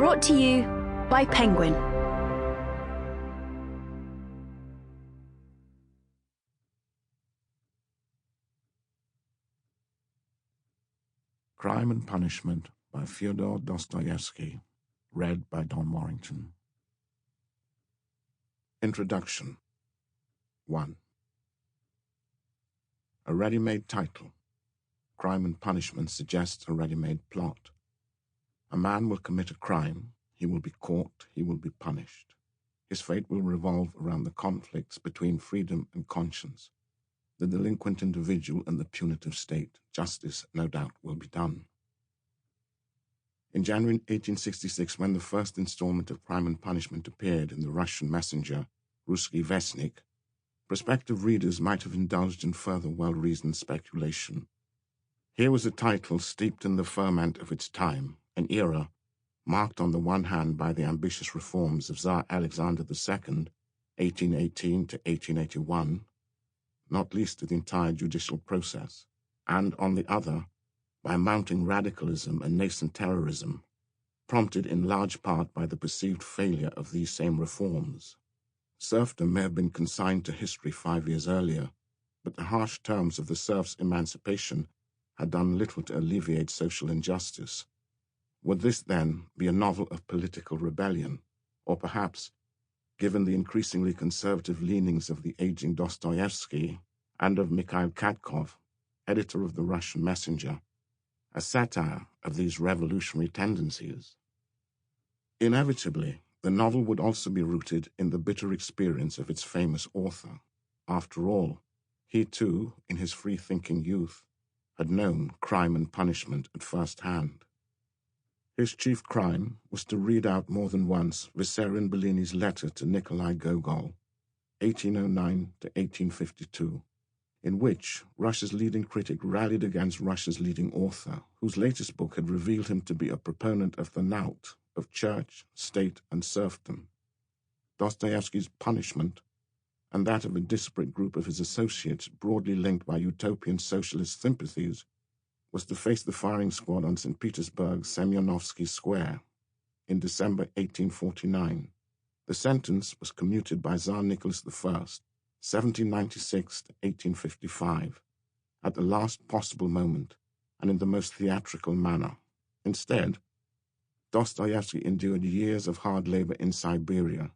Brought to you by Penguin. Crime and Punishment by Fyodor Dostoevsky, read by Don Warrington. Introduction 1. A ready-made title. Crime and Punishment suggests a ready-made plot. A man will commit a crime, he will be caught, he will be punished. His fate will revolve around the conflicts between freedom and conscience. The delinquent individual and the punitive state. Justice, no doubt, will be done. In January 1866, when the first installment of Crime and Punishment appeared in the Russian messenger, Ruski Vestnik, prospective readers might have indulged in further well-reasoned speculation. Here was a title steeped in the ferment of its time, an era marked on the one hand by the ambitious reforms of Tsar Alexander II, 1818 to 1881, not least to the entire judicial process, and on the other, by mounting radicalism and nascent terrorism, prompted in large part by the perceived failure of these same reforms. Serfdom may have been consigned to history 5 years earlier, but the harsh terms of the serfs' emancipation had done little to alleviate social injustice. Would this, then, be a novel of political rebellion, or perhaps, given the increasingly conservative leanings of the aging Dostoyevsky and of Mikhail Katkov, editor of the Russian Messenger, a satire of these revolutionary tendencies? Inevitably, the novel would also be rooted in the bitter experience of its famous author. After all, he too, in his free-thinking youth, had known crime and punishment at first hand. His chief crime was to read out more than once Vissarion Bellini's letter to Nikolai Gogol, 1809 to 1852, in which Russia's leading critic rallied against Russia's leading author, whose latest book had revealed him to be a proponent of the knout of church, state, and serfdom. Dostoevsky's Punishment, and that of a disparate group of his associates broadly linked by utopian socialist sympathies, was to face the firing squad on St. Petersburg's Semyonovsky Square in December 1849. The sentence was commuted by Tsar Nicholas I, 1796 to 1855, at the last possible moment and in the most theatrical manner. Instead, Dostoevsky endured years of hard labor in Siberia,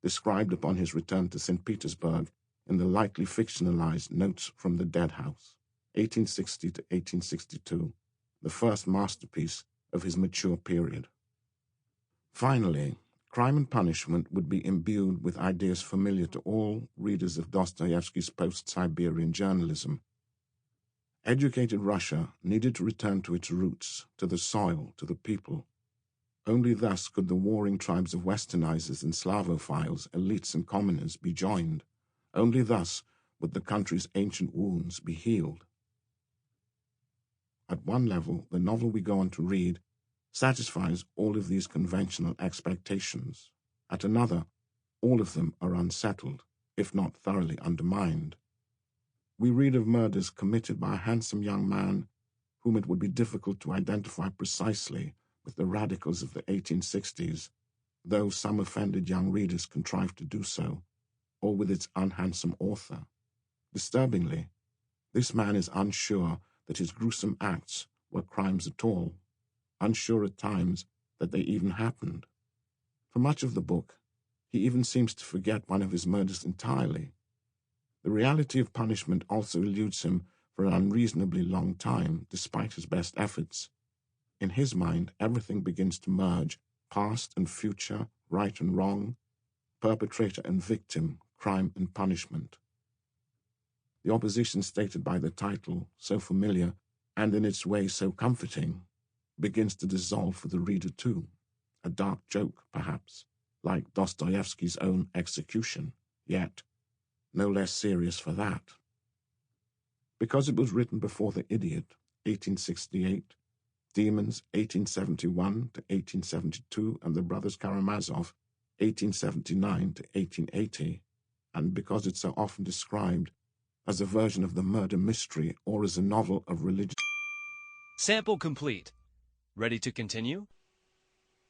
described upon his return to St. Petersburg in the lightly fictionalized Notes from the Dead House, 1860 to 1862, the first masterpiece of his mature period. Finally, Crime and Punishment would be imbued with ideas familiar to all readers of Dostoevsky's post-Siberian journalism. Educated Russia needed to return to its roots, to the soil, to the people. Only thus could the warring tribes of westernizers and Slavophiles, elites and commoners, be joined. Only thus would the country's ancient wounds be healed. At one level, the novel we go on to read satisfies all of these conventional expectations. At another, all of them are unsettled, if not thoroughly undermined. We read of murders committed by a handsome young man whom it would be difficult to identify precisely with the radicals of the 1860s, though some offended young readers contrive to do so, or with its unhandsome author. Disturbingly, this man is unsure that his gruesome acts were crimes at all, unsure at times that they even happened. For much of the book, he even seems to forget one of his murders entirely. The reality of punishment also eludes him for an unreasonably long time, despite his best efforts. In his mind, everything begins to merge, past and future, right and wrong, perpetrator and victim, crime and punishment. The opposition stated by the title, so familiar and in its way so comforting, begins to dissolve for the reader too. A dark joke, perhaps, like Dostoevsky's own execution, yet no less serious for that. Because it was written before The Idiot, 1868, Demons, 1871 to 1872, and The Brothers Karamazov, 1879 to 1880, and because it's so often described as a version of the murder mystery or as a novel of religion. Sample complete. Ready to continue?